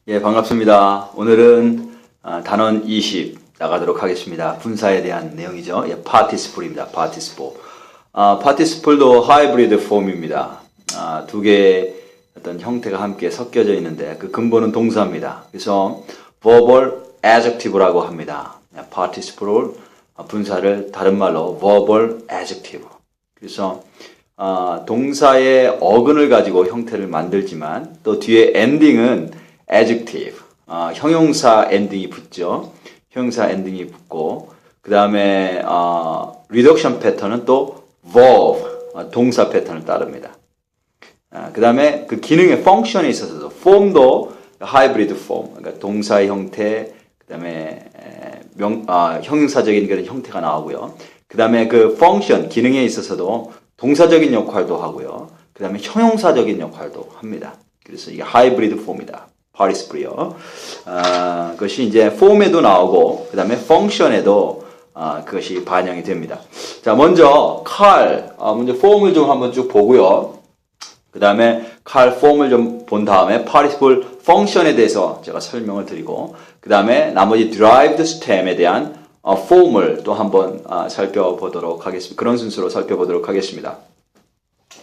예, 반갑습니다. 오늘은 단원 20 나가도록 하겠습니다. 분사에 대한 내용이죠. 예, participle입니다. participle. participle도 하이브리드 폼입니다. 두 개의 어떤 형태가 함께 섞여져 있는데 그 근본은 동사입니다. 그래서 verbal adjective라고 합니다. participle를 분사를 다른 말로 verbal adjective. 그래서 동사의 어근을 가지고 형태를 만들지만 또 뒤에 엔딩은 adjective, 형용사 엔딩이 붙죠. 형용사 엔딩이 붙고 그 다음에 reduction 패턴은 또 verb, 동사 패턴을 따릅니다. 그 다음에 그 기능의 펑션에 있어서도 폼도 하이브리드 폼, 그러니까 동사의 형태, 그 다음에 형용사적인 그런 형태가 나오고요. 그 다음에 그 펑션, 기능에 있어서도 동사적인 역할도 하고요. 그 다음에 형용사적인 역할도 합니다. 그래서 이게 하이브리드 폼이다. participle요. 그것이 이제 폼에도 나오고, 그 다음에 펑션에도 그것이 반영이 됩니다. 자, 먼저 먼저 폼을 좀 한번 쭉 보고요. 그 다음에 폼을 좀 본 다음에 participle 펑션에 대해서 제가 설명을 드리고, 그 다음에 나머지 derived stem에 대한 폼을 또 한번 살펴보도록 하겠습니다. 그런 순서로 살펴보도록 하겠습니다.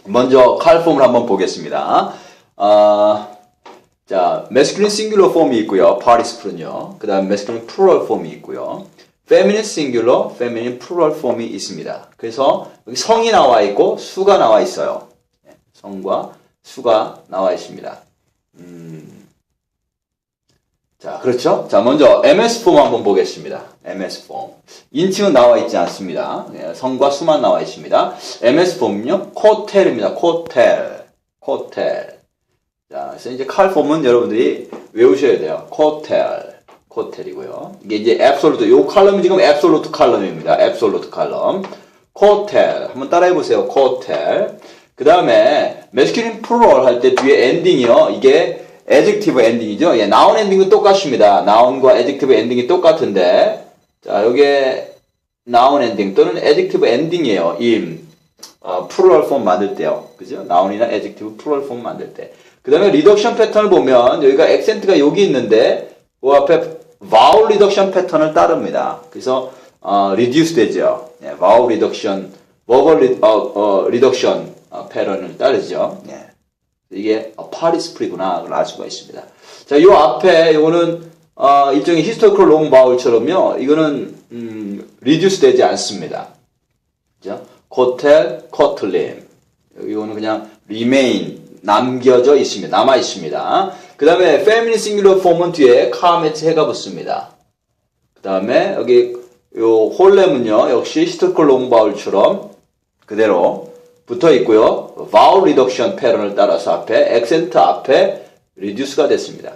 먼저 폼을 한번 보겠습니다. 자, masculine singular 폼이 있고요. participle는요. 그 다음 masculine plural 폼이 있고요. feminine singular, feminine plural 폼이 있습니다. 그래서 여기 성이 나와 있고 수가 나와 있어요. 성과 수가 나와 있습니다. 자, 그렇죠? 자, 먼저 MS 폼 한번 보겠습니다. MS 폼. 인칭은 나와 있지 않습니다. 성과 수만 나와 있습니다. MS 폼은요, 코텔입니다. 코텔. 자, 그래서 이제 폼은 여러분들이 외우셔야 돼요. 코텔이고요. 이게 이제 absolute, 요 칼럼이 지금 absolute 칼럼입니다. absolute 칼럼. 코텔. 한번 따라해 보세요. 코텔. 그 다음에 masculine plural 할 때 뒤에 엔딩이요. 이게 adjective 엔딩이죠. 예, noun 엔딩은 똑같습니다. noun과 adjective 엔딩이 똑같은데, 자, 요게 noun 엔딩 또는 adjective 엔딩이에요. plural 폼 만들 때요. 그죠? noun이나 adjective plural 폼 만들 때. 그 다음에 reduction 패턴을 보면 여기가 액센트가 여기 있는데 그 앞에 vowel reduction 패턴을 따릅니다. 그래서 reduce 되죠. 예, vowel reduction, verbal reduction 패턴을 따르죠. 예. 이게 participle구나 그걸 알 수가 있습니다. 자, 요 앞에 요거는 일종의 historical long vowel처럼요. 이거는 reduce 되지 않습니다. 그죠? 코텔, 코틀림. 이거는 그냥 remain 남겨져 있습니다. 남아 있습니다. 그 다음에 feminine singular 폼은 뒤에 카메트 해가 붙습니다. 그 다음에 여기 요 홀렘은요 역시 historical long vowel처럼 그대로 붙어 있고요. vowel reduction 패턴을 따라서 앞에 액센트 앞에 reduce가 됐습니다.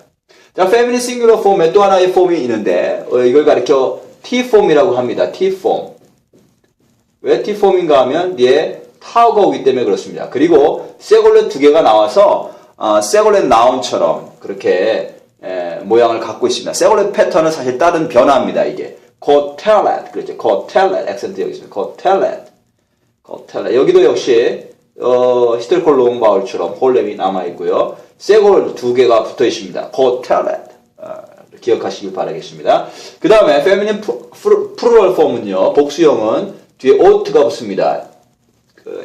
자, feminine singular 폼에 또 하나의 폼이 있는데 이걸 가리켜 T폼이라고 합니다. T폼. 왜 T폼인가 하면 뒤에 타우가 오기 때문에 그렇습니다. 그리고 세골렛 두 개가 나와서 세골렛 나운처럼 그렇게 모양을 갖고 있습니다. 세골렛 패턴은 사실 다른 변화입니다. 이게 코텔렛, 그렇죠? 코텔렛 액센트 여기 있습니다. 코텔렛. 여기도 역시 히스토리컬 롱 바울처럼 홀렘이 남아 있고요. 세골 두 개가 붙어 있습니다. 코텔렛. 기억하시길 바라겠습니다. 그 다음에 feminine plural 폼은요. 복수형은 뒤에 ough가 붙습니다.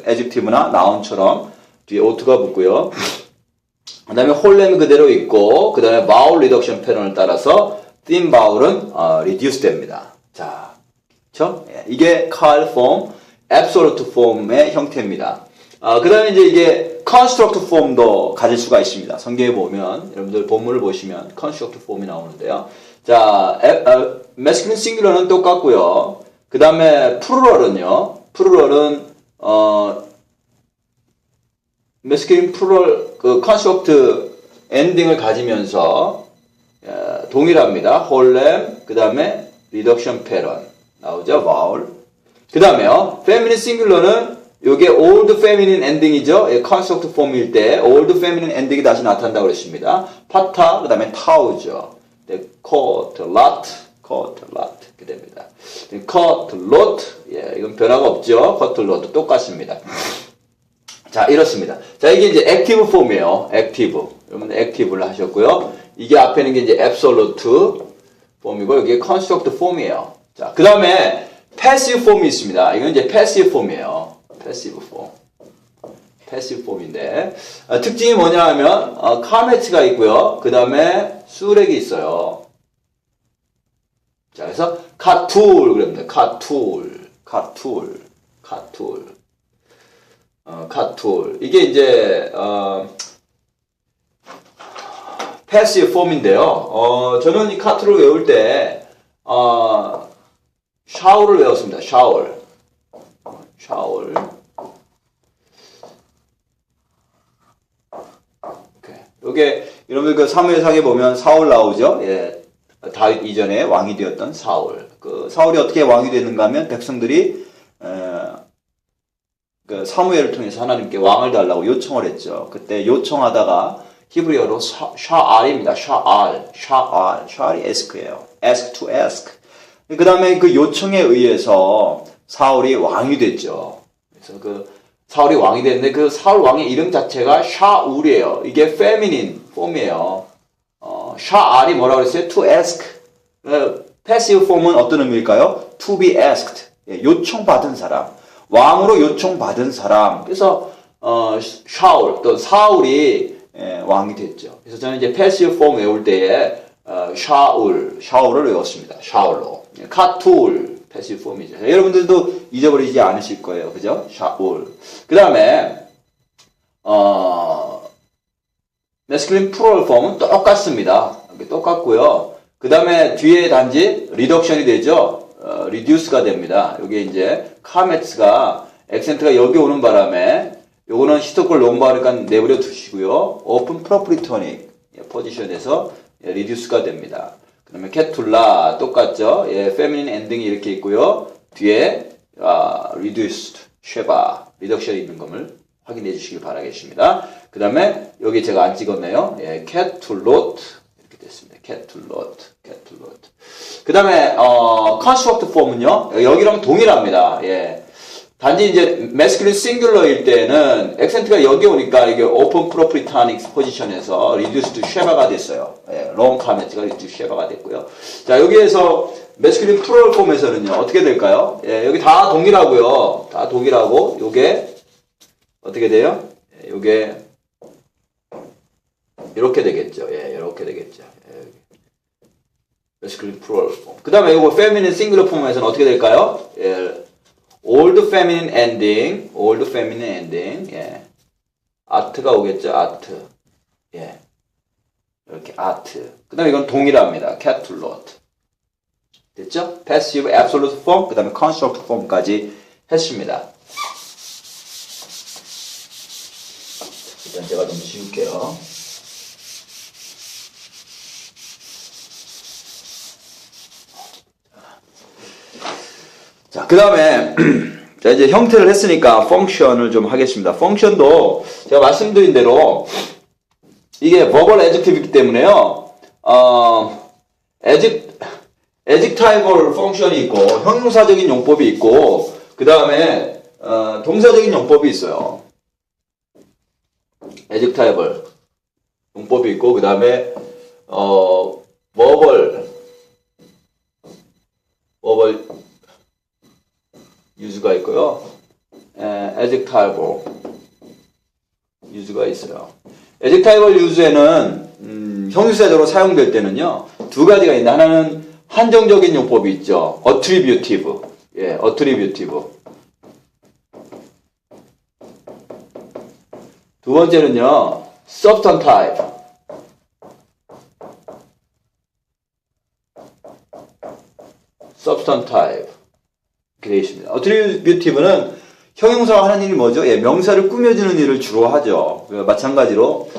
adjective나 noun처럼 뒤에 ough가 붙고요. 그 다음에 홀렘이 그대로 있고, 그 다음에 vowel reduction 패턴을 따라서 thin vowel은 reduce 됩니다. 자, 그쵸? 예, 이게 폼, absolute 폼의 형태입니다. 그 다음에 이제 이게 construct 폼도 가질 수가 있습니다. 성경에 보면, 여러분들 본문을 보시면 construct 폼이 나오는데요. 자, masculine singular는 똑같고요. 그 다음에 plural은 masculine plural 그 construct 엔딩을 가지면서 동일합니다. 홀렘, 그 다음에 reduction pattern 나오죠. vowel. 그 다음에요. feminine singular는 이게 old feminine ending이죠. construct 폼일 때 old feminine ending이 다시 나타난다고 그랬습니다. 파타, 그 다음에 타우죠. coat, 이렇게 됩니다. coat, 예, 이건 변화가 없죠. coat, 똑같습니다. 자, 이렇습니다. 자, 이게 이제 액티브 폼이에요. 액티브. 여러분들 액티브를 하셨고요. 이게 앞에 있는 게 이제 absolute 폼이고 여기에 construct 폼이에요. 자, 그 다음에 passive 폼이 있습니다. 이건 이제 passive 폼이에요. passive 폼. 패시브 폼인데 특징이 뭐냐 하면 카메츠가 있고요. 그 다음에 수렉이 있어요. 자, 그래서 카툴 그럽니다. 카툴. 이게 이제 패시브 폼인데요. 저는 이 카툴을 외울 때 샤워를 외웠습니다. 샤워. 요게 여러분들 그 사무엘상에 보면 사울 나오죠. 예. 다윗 이전에 왕이 되었던 사울. 그 사울이 어떻게 왕이 됐는가 하면 백성들이 그 사무엘을 통해서 하나님께 왕을 달라고 요청을 했죠. 그때 요청하다가 히브리어로 샤알입니다. 샤알이 ask예요. ask to ask. 그 다음에 그 요청에 의해서 사울이 왕이 됐죠. 그래서 그 사울이 왕이 됐는데 그 사울 왕의 이름 자체가 샤울이에요. 이게 feminine 폼이에요. 샤알이 뭐라고 그랬어요? to ask. passive 폼은 어떤 의미일까요? to be asked. 요청받은 사람. 왕으로 요청받은 사람. 그래서 샤울 또 사울이 왕이 됐죠. 그래서 저는 이제 passive 폼 외울 때에 샤울을 외웠습니다. 샤울로. 카툴 패시브 폼이죠. 여러분들도 잊어버리지 않으실 거예요. 그죠? 샤울. 그 다음에 masculine plural 폼은 똑같습니다. 똑같고요. 그 다음에 뒤에 단지 리덕션이 되죠. reduce가 됩니다. 여기 이제 카메츠가 액센트가 여기 오는 바람에 요거는 히토콜 롱바르니까 내버려 두시고요. open proplitonic 포지션에서 reduce가 됩니다. 그 다음에 캐툴라 똑같죠. 예, feminine ending이 이렇게 있고요. 뒤에 reduced, 쉐바, 리덕션이 있는 것을 확인해 주시기 바라겠습니다. 그 다음에 여기 제가 안 찍었네요. 예, 캐툴롯 이렇게 됐습니다. 캐툴롯. 그 다음에 construct 폼은요. 여기랑 동일합니다. 예. 단지 이제 masculine singular일 때는 액센트가 여기 오니까 이게 open proplitonic 포지션에서 reduced to 쉐바가 됐어요. 예, long comment가 reduced to 쉐바가 됐고요. 자, 여기에서 masculine plural 폼에서는요. 어떻게 될까요? 예, 여기 다 동일하고요. 다 동일하고 요게 어떻게 돼요? 예, 요게 이렇게 되겠죠. 예, 이렇게 되겠죠. 예, masculine plural 폼. 그 다음에 요거 feminine singular 폼에서는 어떻게 될까요? 예, old feminine ending, 예. art가 오겠죠, art. 예. 이렇게 art. 그 다음에 이건 동일합니다. catulot. 됐죠? passive, absolute form, 그 다음에 construct form까지 했습니다. 일단 제가 좀 지울게요. 자, 그 다음에, 자, 이제 형태를 했으니까 펑션을 좀 하겠습니다. 펑션도 제가 말씀드린 대로 이게 verbal adjective이기 때문에요, adjectival 펑션이 있고, 형용사적인 용법이 있고, 그 다음에, 동사적인 용법이 있어요. adjectival 용법이 있고, 그 다음에, verbal 유즈가 있고요. adjectival 유즈가 있어요. adjectival 유즈에는 형용사적으로 사용될 때는요. 두 가지가 있는데 하나는 한정적인 용법이 있죠. attributive. 예, attributive. 두 번째는요. substantive. 이렇게 되어 있습니다. attributive는 형용사가 하는 일이 뭐죠? 예, 명사를 꾸며주는 일을 주로 하죠. 마찬가지로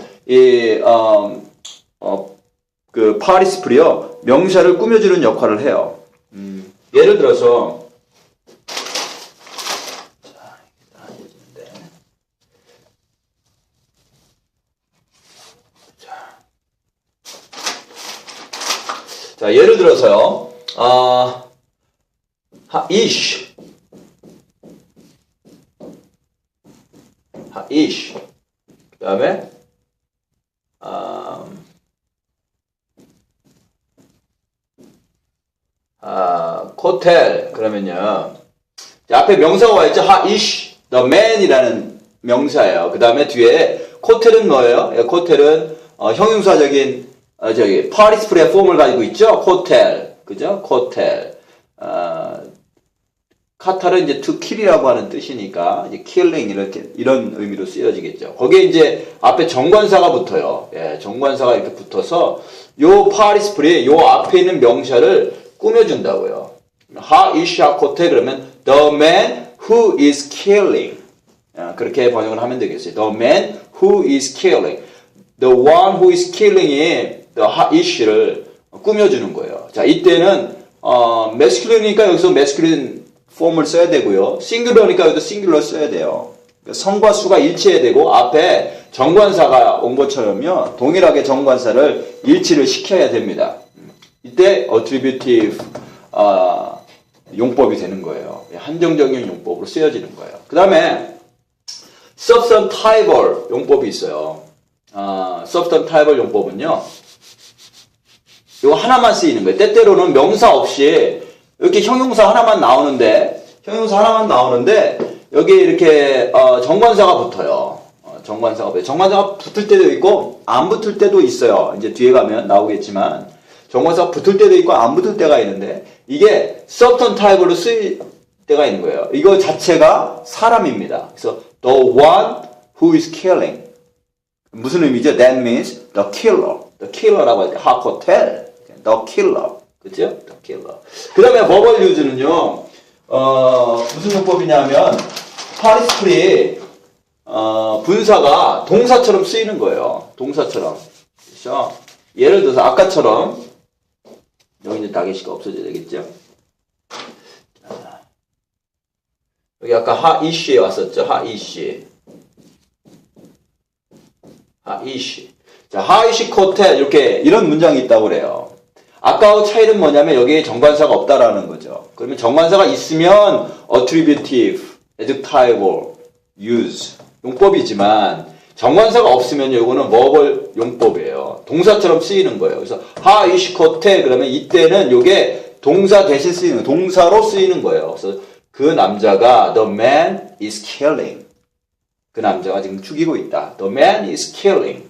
그 participle 명사를 꾸며주는 역할을 해요. 예를 들어서 자, 예를 들어서요. 하이시 그 다음에 코텔 그러면요. 자, 앞에 명사가 와 있죠. 하이시, the man이라는 명사예요. 그 다음에 뒤에 코텔은 뭐예요? 예, 코텔은 형용사적인 파티시플의 폼을 가지고 있죠. 코텔, 그죠? 코텔. 카탈은 이제 to kill이라고 하는 뜻이니까 이제 killing 이런 의미로 쓰여지겠죠. 거기에 이제 앞에 정관사가 붙어요. 예, 정관사가 이렇게 붙어서 요 파티시플이 요 앞에 있는 명사를 꾸며준다고요. 하이시아 코텔 그러면 the man who is killing. 그렇게 번역을 하면 되겠어요. The man who is killing. The one who is killing이 the 하이시를 꾸며주는 거예요. 자, 이때는 masculine이니까 여기서 masculine 폼을 써야 되고요. 싱귤러니까 여기도 싱귤러 써야 돼요. 성과 수가 일치해야 되고 앞에 정관사가 온 것처럼요. 동일하게 정관사를 일치를 시켜야 됩니다. 이때 attributive 용법이 되는 거예요. 한정적인 용법으로 쓰여지는 거예요. 그 다음에 substantival 용법이 있어요. substantival 용법은요. 이거 하나만 쓰이는 거예요. 때때로는 명사 없이 이렇게 형용사 하나만 나오는데 여기 이렇게 정관사가 붙어요. 정관사가 붙을 때도 있고 안 붙을 때도 있어요. 이제 뒤에 가면 나오겠지만 정관사가 붙을 때도 있고 안 붙을 때가 있는데 이게 substantive로 쓰일 때가 있는 거예요. 이거 자체가 사람입니다. 그래서 the one who is killing 무슨 의미죠? That means the killer. the killer라고 할 때 하코텔 the killer. 그죠? the killer. 그 다음에 verbal use는요. 무슨 용법이냐면 파티시플이 분사가 동사처럼 쓰이는 거예요. 동사처럼. 그렇죠? 예를 들어서 아까처럼 여기 이제 다게시가 없어져야 되겠죠? 여기 아까 하이시에 왔었죠? 하이시. 자, 하이시 코텔 이렇게 이런 문장이 있다고 그래요. 아까와 차이는 뭐냐면 여기에 정관사가 없다라는 거죠. 그러면 정관사가 있으면 attributive, adjectival, use 용법이지만 정관사가 없으면 이거는 verbal 용법이에요. 동사처럼 쓰이는 거예요. 그래서 하이시 코텔 그러면 이때는 이게 동사 대신 쓰이는 거예요. 동사로 쓰이는 거예요. 그래서 그 남자가 the man is killing. 그 남자가 지금 죽이고 있다. The man is killing.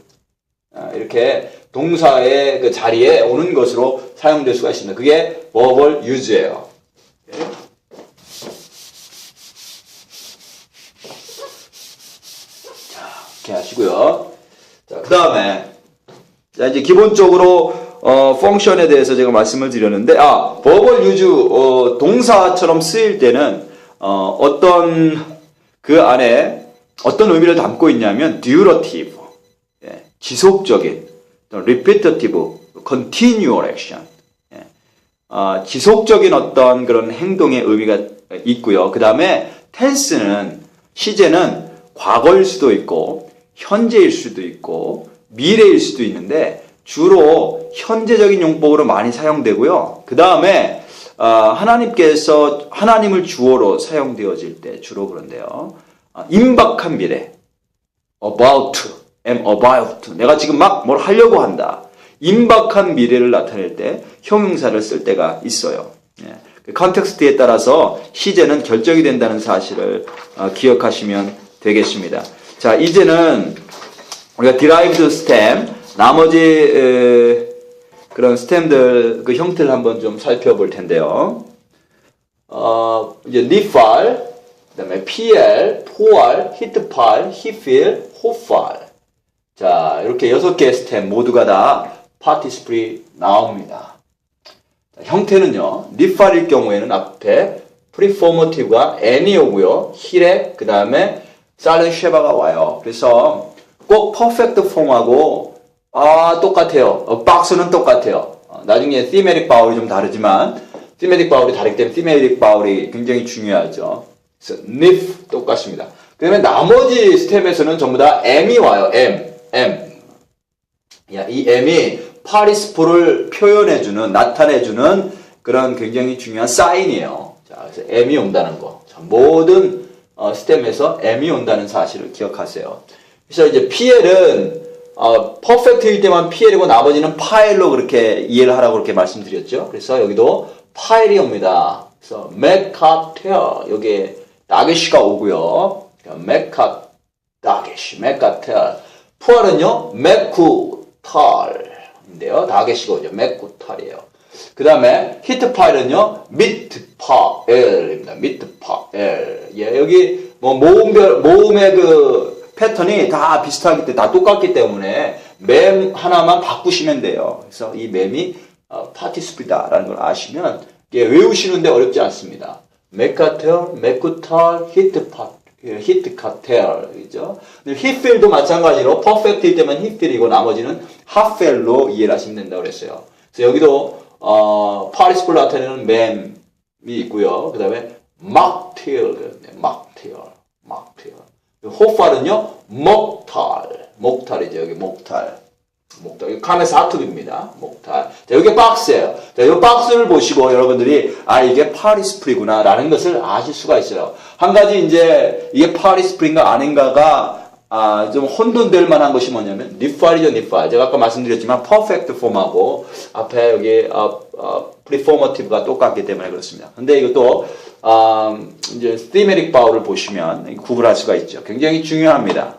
이렇게 동사의 그 자리에 오는 것으로 사용될 수가 있습니다. 그게 verbal use예요. 자, 이렇게 하시고요. 자, 그 다음에 자 이제 기본적으로 펑션에 대해서 제가 말씀을 드렸는데 verbal use 동사처럼 쓰일 때는 어떤 그 안에 어떤 의미를 담고 있냐면 durative 지속적인 repetitive, continual action 지속적인 어떤 그런 행동의 의미가 있고요. 그 다음에 tense는 시제는 과거일 수도 있고 현재일 수도 있고 미래일 수도 있는데 주로 현재적인 용법으로 많이 사용되고요. 그 다음에 하나님께서 하나님을 주어로 사용되어질 때 주로 그런데요. 임박한 미래 am about to. 내가 지금 막 뭘 하려고 한다. 임박한 미래를 나타낼 때 형용사를 쓸 때가 있어요. 그 컨텍스트에 따라서 시제는 결정이 된다는 사실을 기억하시면 되겠습니다. 자, 이제는 우리가 derived stem, 나머지 그런 스템들 그 형태를 한번 좀 살펴볼 텐데요. 이제 리팔, 그다음에 PL, 포알, 히트팔, 히필, 호팔. 자, 이렇게 6개의 스템 모두가 다 파티시플이 나옵니다. 자, 형태는요, 리팔일 경우에는 앞에 프리포머티브가 n이 오고요, 힐에 그 다음에 사일런트 쉐바가 와요. 그래서 꼭 퍼펙트 폼하고 똑같아요. 박스는 똑같아요. 나중에 thematic 바울이 좀 다르지만 thematic 바울이 다르기 때문에 thematic 바울이 굉장히 중요하죠. 그래서 nif 똑같습니다. 그 다음에 나머지 스템에서는 전부 다 m이 와요. m. 이 m이 파티시플을 표현해주는, 나타내주는 그런 굉장히 중요한 사인이에요. 자, 그래서 m이 온다는 거. 자, 모든 스템에서 m이 온다는 사실을 기억하세요. 그래서 이제 PL은 퍼펙트일 때만 PL이고 나머지는 파일로 그렇게 이해를 하라고 그렇게 말씀드렸죠. 그래서 여기도 파일이 옵니다. 그래서 메카텔 여기 다게시가 오고요. 메카텔. 푸알은요 메쿠탈인데요. 다게시가 오죠. 메쿠탈이에요. 그 다음에 히트 파일은요 미트파엘입니다. 미트파엘. 예, 여기 뭐 모음의 그 패턴이 다 비슷하기 때문에 다 똑같기 때문에 맴 하나만 바꾸시면 돼요. 그래서 이 맴이 파티스프다라는 걸 아시면 외우시는데 어렵지 않습니다. 메카텔, 메쿠탈, 히트카텔, 그죠? 히필도 마찬가지로 퍼펙트일 때만 히필이고 나머지는 하펠로 이해를 하시면 된다고 그랬어요. 그래서 여기도 파티스프를 나타내는 맴이 있고요. 그 다음에 막테일, 막테일. 호팔은요 목탈이죠. 여기 목탈. 여기 카메스 하투비입니다. 목탈. 자, 여기 박스예요. 자, 이 박스를 보시고 여러분들이 이게 파리스프리구나 라는 것을 아실 수가 있어요. 한 가지 이제 이게 파리스프리인가 아닌가가 좀 혼돈될 만한 것이 뭐냐면 니팔이죠, 니팔. 제가 아까 말씀드렸지만 퍼펙트 폼하고 앞에 여기 프리포머티브가 똑같기 때문에 그렇습니다. 근데 이것도 이제 thematic 바울을 보시면 구분할 수가 있죠. 굉장히 중요합니다.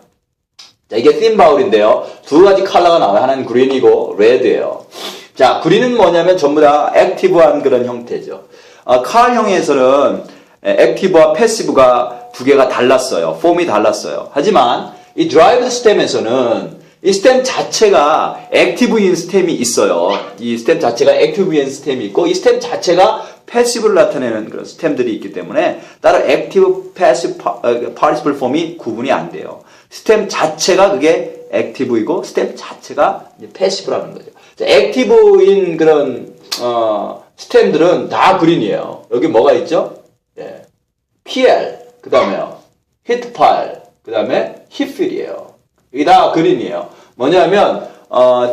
자, 이게 theme 바울인데요. 두 가지 컬러가 나와요. 하나는 그린이고 레드예요. 자, 그린은 뭐냐면 전부 다 액티브한 그런 형태죠. 칼형에서는 액티브와 패시브가 두 개가 달랐어요. 폼이 달랐어요. 하지만 이 드라이브 스템에서는 이 스템 자체가 액티브인 스템이 있어요. 이 스템 자체가 액티브인 스템이 있고 이 스템 자체가 패시브를 나타내는 그런 스템들이 있기 때문에 따로 액티브, 패시브, 파티시플 폼이 구분이 안 돼요. 스템 자체가 그게 액티브이고 스템 자체가 패시브라는 거죠. 자, 액티브인 그런 스템들은 다 그린이에요. 여기 뭐가 있죠? 예. PL, 그 다음에요. 히트 파일, 그 다음에 힙필이에요. 이게 다 그린이에요. 뭐냐면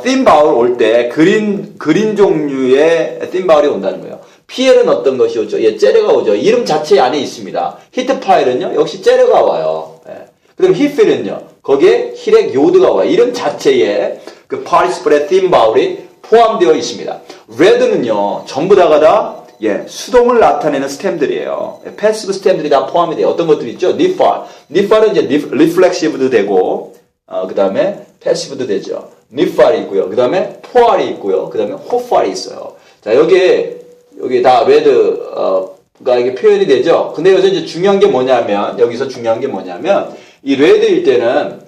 theme 바울 올 때 그린 종류의 theme 바울이 온다는 거예요. PL은 어떤 것이 오죠? 예, 재료가 오죠. 이름 자체 안에 있습니다. 히트 파일은요, 역시 재료가 와요. 예. 그럼 힙필은요, 거기에 힐액 요드가 와요. 이름 자체에 그 파티시플의 theme 바울이 포함되어 있습니다. 레드는요, 전부 다가 수동을 나타내는 스템들이에요. 패시브 스템들이 다 포함이 돼요. 어떤 것들이 있죠? 니팔. 니팔은 이제 리플렉시브도 되고, 그 다음에 패시브도 되죠. 니팔이 있고요. 그 다음에 포알이 있고요. 그 다음에 호팔이 있어요. 자, 여기 다 레드가 이게 표현이 되죠. 근데 여기서 이제 중요한 게 뭐냐면, 이 레드일 때는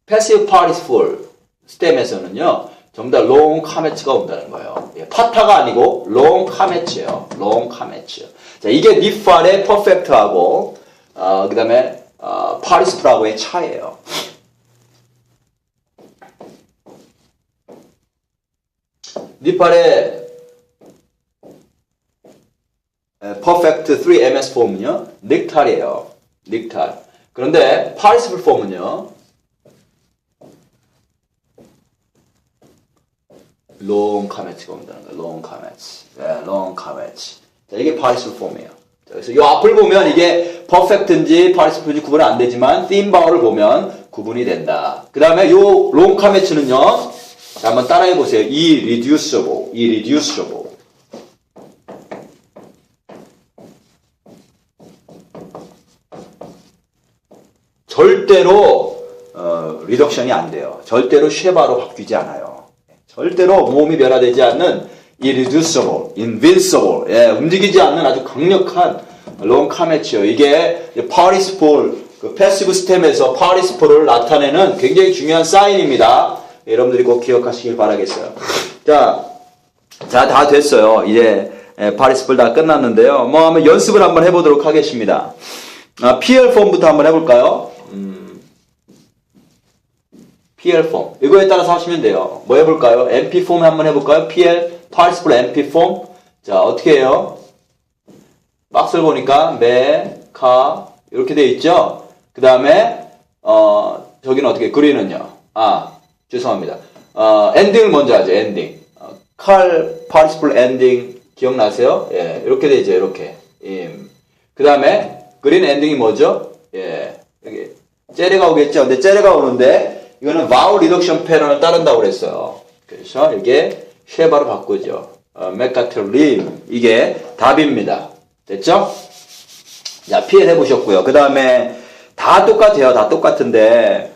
패시브 파티시플 스템에서는요, 전부 다 롱 카메츠가 온다는 거예요. 예, 파타가 아니고 롱 카메츠예요. 롱 카메츠. 자, 이게 니팔의 퍼펙트하고 그 다음에 파티시플하고의 차이예요. 니팔의 퍼펙트 3ms 폼은요, 닉탈이에요. 닉탈. 그런데 파티시플 폼은요, 롱 카메츠가 온다는 거예요. 롱 카메츠. 네, 롱 카메츠. 자, 이게 파티시플 폼이에요. 자, 그래서 이 앞을 보면 이게 퍼펙트인지 파티시플인지 구분은 안 되지만 theme 바울을 보면 구분이 된다. 그 다음에 요 롱 카메츠는요. 자, 한번 따라해 보세요. irreducible. 절대로 리덕션이 안 돼요. 절대로 쉐바로 바뀌지 않아요. 절대로 모음이 변화되지 않는 irreducible, invincible, 움직이지 않는 아주 강력한 롱 카메츠요. 이게 파티시플, 그 패시브 스템에서 파티시플을 나타내는 굉장히 중요한 사인입니다. 여러분들이 꼭 기억하시길 바라겠어요. 자, 다 됐어요. 이제 파티시플 다 끝났는데요. 뭐 한번 연습을 한번 해보도록 하겠습니다. PL 폼부터 한번 해볼까요? PL 폼. 이거에 따라서 하시면 돼요. 뭐 해볼까요? MP 폼 한번 해볼까요? PL, 파티시플 MP 폼. 자, 어떻게 해요? 박스를 보니까 이렇게 돼 있죠? 그 다음에, 저기는 어떻게, 그린은요? 죄송합니다. 엔딩을 먼저 하죠, 엔딩. 파티시플 엔딩, 기억나세요? 예, 이렇게 돼 있죠, 이렇게. 그 다음에, 그린 엔딩이 뭐죠? 예, 여기, 째레가 오겠죠? 근데 째레가 오는데, 이거는 바울 리덕션 패턴을 따른다고 그랬어요. 그래서 이게 쉐바로 바꾸죠. 메카텔림. 이게 답입니다. 됐죠? 자, PL 해보셨고요. 그 다음에 다 똑같아요. 다 똑같은데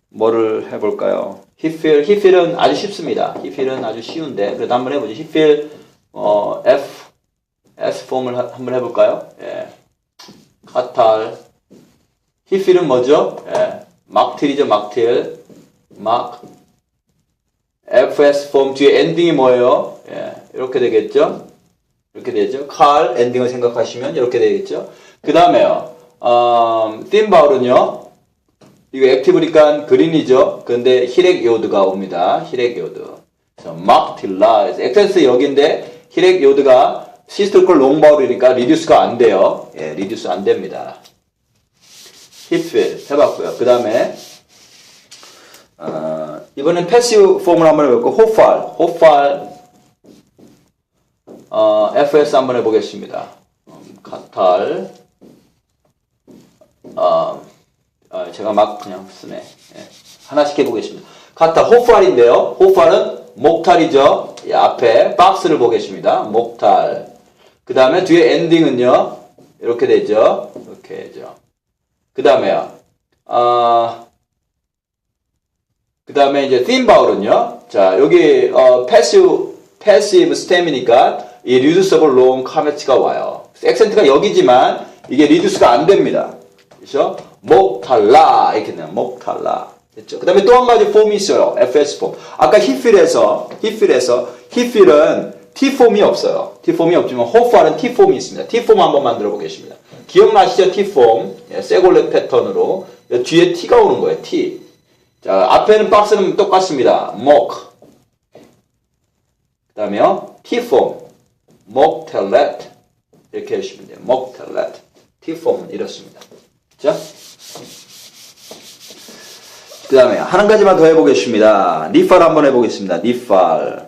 뭐를 해볼까요? 히필은 아주 쉽습니다. 히필은 아주 쉬운데 그래도 한번 해보죠. 히필 S 폼을 한번 해볼까요? 예. 카탈. 히필은 뭐죠? 예. 막틸이죠. 막틸. FS 폼 뒤에 엔딩이 뭐예요? 예. 이렇게 되겠죠? 이렇게 되죠. 칼 엔딩을 생각하시면 이렇게 되겠죠. 그 다음에요. 띵바울은요. 이거 액티브니까 그린이죠. 근데 힐액 요드가 옵니다. 힐액 요드. 막틸라. 액센스 여기인데 힐액 요드가 시스톨컬 롱바울이니까 리듀스가 안 돼요. 예, 리듀스 안 됩니다. 히필 해봤고요. 그 다음에 이번엔 패시브 폼을 한번 해볼고 호팔 FS 한번 해보겠습니다. 카탈 제가 막 그냥 쓰네. 예. 하나씩 해보겠습니다. 카탈 호팔인데요. 호팔은 목탈이죠. 이 앞에 박스를 보겠습니다. 목탈. 그 다음에 뒤에 엔딩은요. 이렇게 되죠. 이렇게 되죠. 그 다음에요. 그 다음에 이제 띵바울은요. 자, 여기 패시브 스템이니까 이 reducible long comment가 와요. 액센트가 여기지만 이게 리듀스가 안 됩니다. 그렇죠? 목탈라 이렇게 되면 목탈라. 됐죠? 그 다음에 또 한 가지 폼이 있어요. FS 폼. 아까 히필은 T폼이 없어요. T폼이 없지만 호팔은 T폼이 있습니다. T폼 한번 만들어 보겠습니다. 기억나시죠? T폼. 예, 세골렉 패턴으로 뒤에 T가 오는 거예요. T. 자, 앞에는 박스는 똑같습니다. 목. 그 다음에요. T폼. 목텔렛. 이렇게 해주시면 돼요. 목텔렛. T폼은 이렇습니다. 자. 그 다음에 한 가지만 더 해보겠습니다. 니팔 한번 해보겠습니다. 니팔,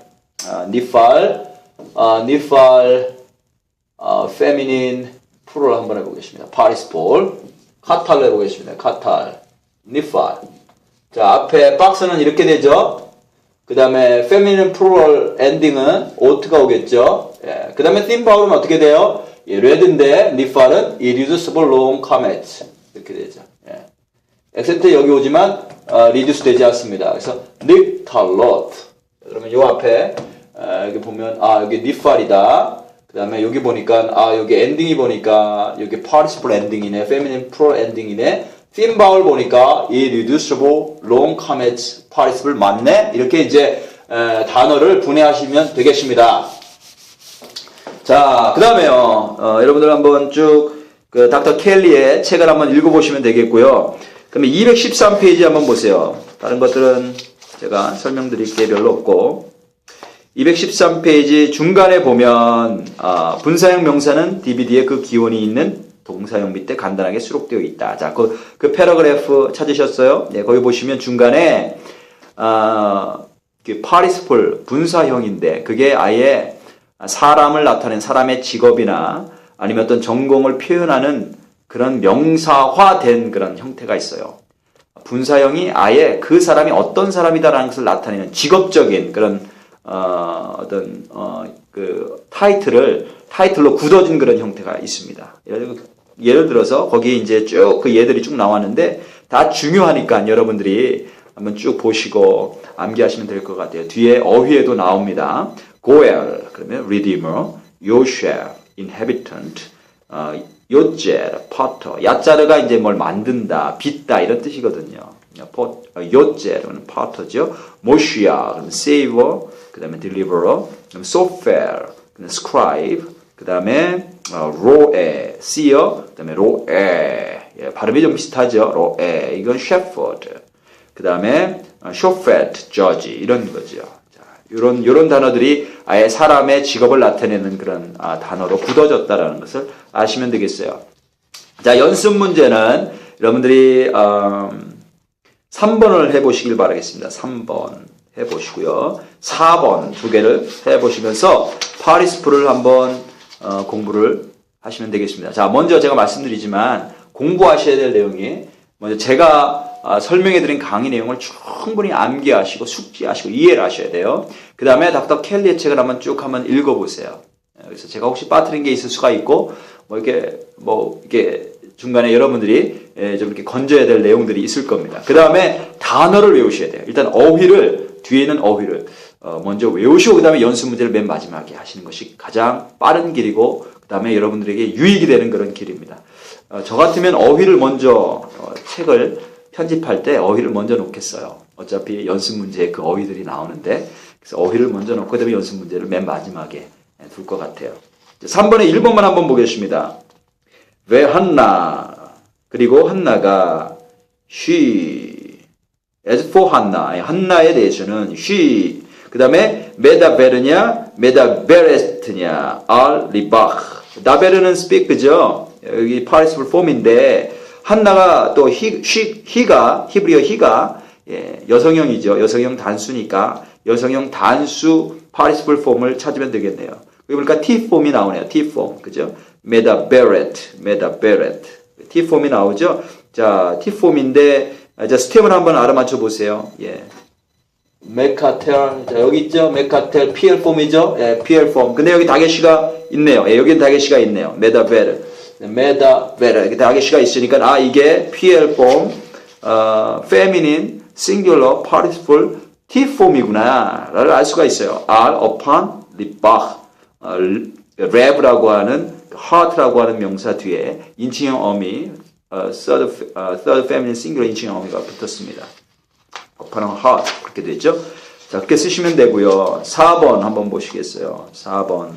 페미닌, 프로를 한번 해보겠습니다. 파리스폴, 카탈로 해보겠습니다. 카탈, 니팔. 자, 앞에 박스는 이렇게 되죠. 그 다음에 페미닌 프로럴 엔딩은 오트가 오겠죠. 예. 그 다음에 띵바울은 어떻게 돼요? 예, 레드인데 니팔은 irreducible long comet 이렇게 되죠. 예. 액센트 여기 오지만 리듀스 되지 않습니다. 그래서 닉탈롯. 그러면 요 앞에 여기 보면 여기 니팔이다. 그 다음에 여기 보니까 여기 엔딩이 보니까 여기 participle 엔딩이네. feminine plural 엔딩이네. 띵바울 보니까 irreducible long comet participle 맞네. 이렇게 이제 단어를 분해하시면 되겠습니다. 자, 그 다음에요. 여러분들 한번 쭉 그 닥터 켈리의 책을 한번 읽어보시면 되겠고요. 그러면 213페이지 한번 보세요. 다른 것들은 제가 설명드릴 게 별로 없고 213페이지 중간에 보면 분사형 명사는 DVD에 그 기원이 있는 동사형 밑에 간단하게 수록되어 있다. 자, 그 패러그래프 찾으셨어요? 네, 거기 보시면 중간에 그 participle 분사형인데 그게 아예 사람을 나타낸 사람의 직업이나 아니면 어떤 전공을 표현하는 그런 명사화된 그런 형태가 있어요. 분사형이 아예 그 사람이 어떤 사람이다라는 것을 나타내는 직업적인 그런 그 타이틀로 굳어진 그런 형태가 있습니다. 예를 들어서 거기 이제 쭉 그 예들이 쭉 나왔는데 다 중요하니까 여러분들이 한번 쭉 보시고 암기하시면 될 것 같아요. 뒤에 어휘에도 나옵니다. 고엘 그러면 redeemer, 요셰 inhabitant, 요제, potter. 야자르가 이제 뭘 만든다, 빚다 이런 뜻이거든요. 요제는 potter죠. 모시아, 그럼 saver, 그 다음에 deliverer, 그럼 sofer, scribe, 그 다음에 roe, seer, 그 다음에 roe. 예, 발음이 좀 비슷하죠. roe. 이건 shepherd. 그 다음에 shofet, judge 이런 거죠. 이런 단어들이 아예 사람의 직업을 나타내는 그런 단어로 굳어졌다라는 것을 아시면 되겠어요. 자, 연습 문제는 여러분들이 3번을 해보시길 바라겠습니다. 3번 해보시고요. 4번 두 개를 해보시면서 파리스프를 한번 공부를 하시면 되겠습니다. 자, 먼저 제가 말씀드리지만 공부하셔야 될 내용이 먼저 제가 설명해드린 강의 내용을 충분히 암기하시고 숙지하시고 이해를 하셔야 돼요. 그 다음에 닥터 켈리의 책을 한번 읽어보세요. 그래서 제가 혹시 빠뜨린 게 있을 수가 있고 이렇게 중간에 여러분들이 좀 이렇게 건져야 될 내용들이 있을 겁니다. 그 다음에 단어를 외우셔야 돼요. 일단 뒤에 있는 어휘를 먼저 외우시고 그 다음에 연습 문제를 맨 마지막에 하시는 것이 가장 빠른 길이고 그 다음에 여러분들에게 유익이 되는 그런 길입니다. 저 같으면 어휘를 먼저 책을 편집할 때 어휘를 먼저 놓겠어요. 어차피 연습 문제에 그 어휘들이 나오는데 그래서 어휘를 먼저 놓고 그다음에 연습 문제를 맨 마지막에 둘 것 같아요. 3번에 1번만 한번 보겠습니다. 왜 한나 그리고 한나가 she as for 한나에 대해서는 she 그 다음에 메다베르냐 메다베레스트냐 알 리바흐 다베르는 speak죠. 여기 participle form인데 한나가 또 히브리어 히가 여성형이죠. 여성형 단수니까 여성형 단수 participle form을 찾으면 되겠네요. 여기 보니까 T form이 나오네요. T form 그죠? 메다베레트 T form이 나오죠. 자 T form인데 자 스텝을 한번 알아맞혀 보세요. 메카텔 자 여기 있죠. 메카텔 PL form이죠. PL form. 근데 여기 다게시가 있네요. 여기는 다게시가 있네요. 메다베르 이렇게 다게시가 있으니까 이게 PL form feminine singular participle T form이구나를 알 수가 있어요. R upon 리바흐 랩이라고 하는 heart라고 하는 명사 뒤에 인칭형 어미 third feminine singular 인칭형 어미가 붙었습니다. upon heart 그렇게 되죠. 자, 그렇게 쓰시면 되고요. 4번 한번 보시겠어요. 4번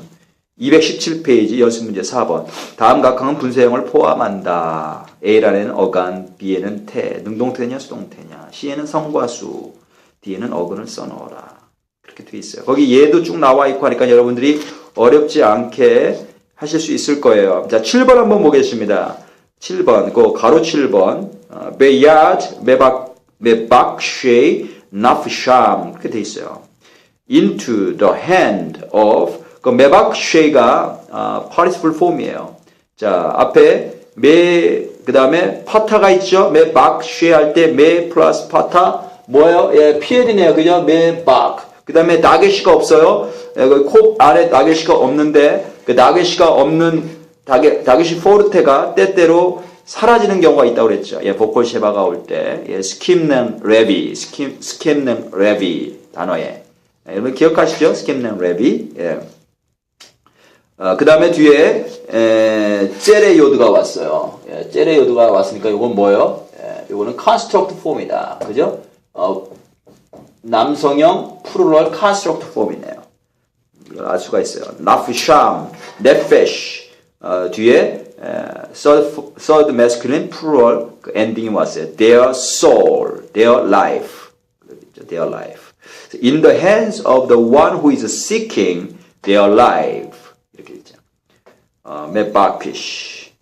217페이지 연습 문제 4번 다음 각항은 분사형을 포함한다. A란에는 어간, B에는 태, 능동태냐 수동태냐, C에는 성과 수, D에는 어근을 써넣어라. 그렇게 되어 있어요. 거기 얘도 쭉 나와 있고 하니까 여러분들이 어렵지 않게 하실 수 있을 거예요. 자, 7번 한번 보겠습니다. 7번, 그 가로 7번 베야드 메박쉐이 나프샴 그렇게 되어 있어요. into the hand of 그 메박쉐이가 participle form이에요. 자, 앞에 그 다음에 파타가 있죠. 메박쉐이 할 때 메 플러스 파타 뭐예요? PL이네요. 그죠? 메박. 그 다음에 다게시가 없어요. 코 안에 다게시가 없는데 그 다게시가 없는 다게시 포르테가 때때로 사라지는 경우가 있다고 그랬죠. 보컬 쉐바가 올 때 스킴넨 레비 단어에 여러분 기억하시죠? 스킴넨 레비. 그 다음에 뒤에 제레요드가 왔어요. 제레요드가 왔으니까 이건 뭐예요? 이거는 construct form이다. 그죠? 남성형 플루럴 construct form이네요. 이걸 알 수가 있어요. 나프샴, 네페쉬 뒤에 third masculine plural 그 엔딩이 왔어요. Their soul, their life, their life. In the hands of the one who is seeking their life. 이렇게 있죠. 메바퀴시.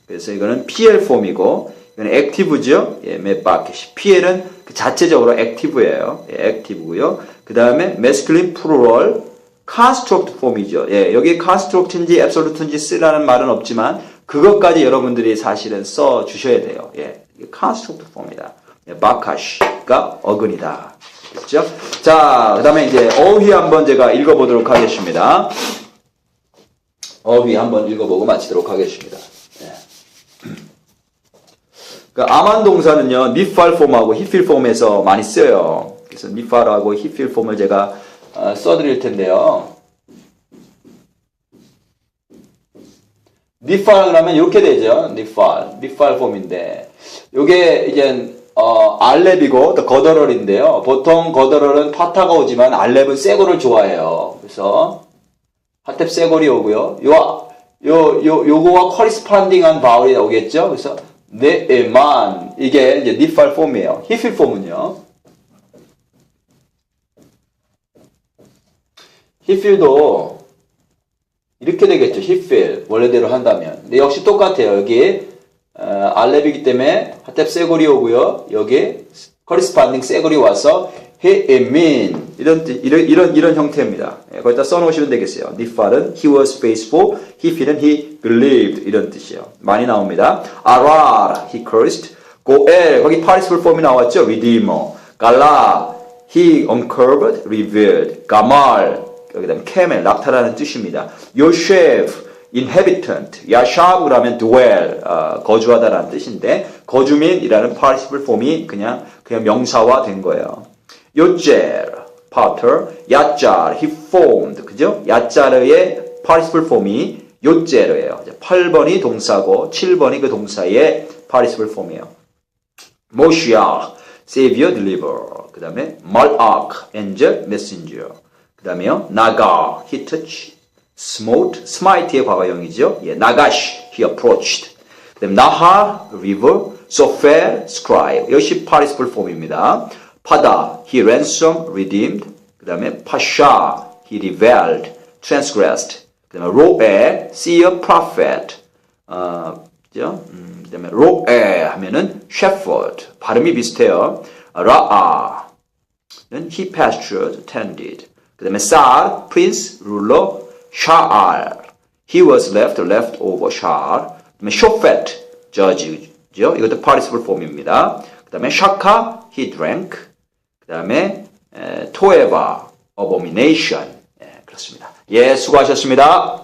그래서 이거는 PL 폼이고 이건 액티브죠. 메바퀴시. PL은 그 자체적으로 액티브예요. 액티브고요. 그 다음에 masculine plural construct 폼이죠. 여기 construct인지 absolute인지 쓰라는 말은 없지만 그것까지 여러분들이 사실은 써 주셔야 돼요. construct 폼이다. 바카시가 어근이다. 그렇죠? 자, 그 다음에 이제 어휘 한번 제가 읽어보도록 하겠습니다. 어휘 한번 읽어보고 마치도록 하겠습니다. 그러니까 아만 동사는요, 니팔 폼하고 히필 폼에서 많이 써요. 그래서 니팔하고 히필 폼을 제가 써드릴 텐데요. 니팔 그러면 이렇게 되죠. 니팔 폼인데, 요게 이제 알렙이고 또 거더럴인데요. 보통 거더럴은 파타가 오지만 알렙은 쇠골을 좋아해요. 그래서 하텝 쇠골이 오고요. 요거와 커리스판딩한 바울이 오겠죠. 그래서 네만 이게 이제 니팔 폼이에요. 히필 폼은요. 히필도 이렇게 되겠죠. 히필 원래대로 한다면. 근데 역시 똑같아요. 여기 알렙이기 때문에 하텝 쇠골이 오고요. 여기 커리스판딩 쇠골이 와서 헤에민 이런 형태입니다. 거기다 써놓으시면 되겠어요. 니팔은 he was faithful, 히필은 he believed 이런 뜻이에요. 많이 나옵니다. 아라 he cursed, 고엘, 거기 participle form이 나왔죠? redeemer. 갈라, he uncovered, revealed. 가말, 그다음에 camel, 낙타라는 뜻입니다. 요셰프, inhabitant. 야샤브 그러면 dwell, 거주하다라는 뜻인데 거주민이라는 participle form이 그냥 명사화 된 거예요. 요젤, potter, 야짤, he formed, 그죠? 야짤의 participle form이 요제르예요. 8번이 동사고 7번이 그 동사의 participle form이에요. 모시아, savior, deliver. 그 다음에 말악, angel, messenger. 그 다음에요. 나가, he touched. smote, smite의 과거형이죠. 예, 나가시, he approached. 그 다음에 나하, river, 소펠, scribe. 역시 participle form입니다. 파다, he ransomed, redeemed. 그 다음에 파샤, he reviled, transgressed. 그 다음에 로에, seer, prophet. 그 다음에 로에 하면은 shepherd. 발음이 비슷해요. 라아, he pastured, tended. 그 다음에 살, prince, ruler. 샤알, he was left over 샤알. 그 다음에 쇼펫, judge죠. 이것도 participle form입니다. 그 다음에 샤카, he drank. 그 다음에 토에바, abomination. 예, 그렇습니다. 예, 수고하셨습니다.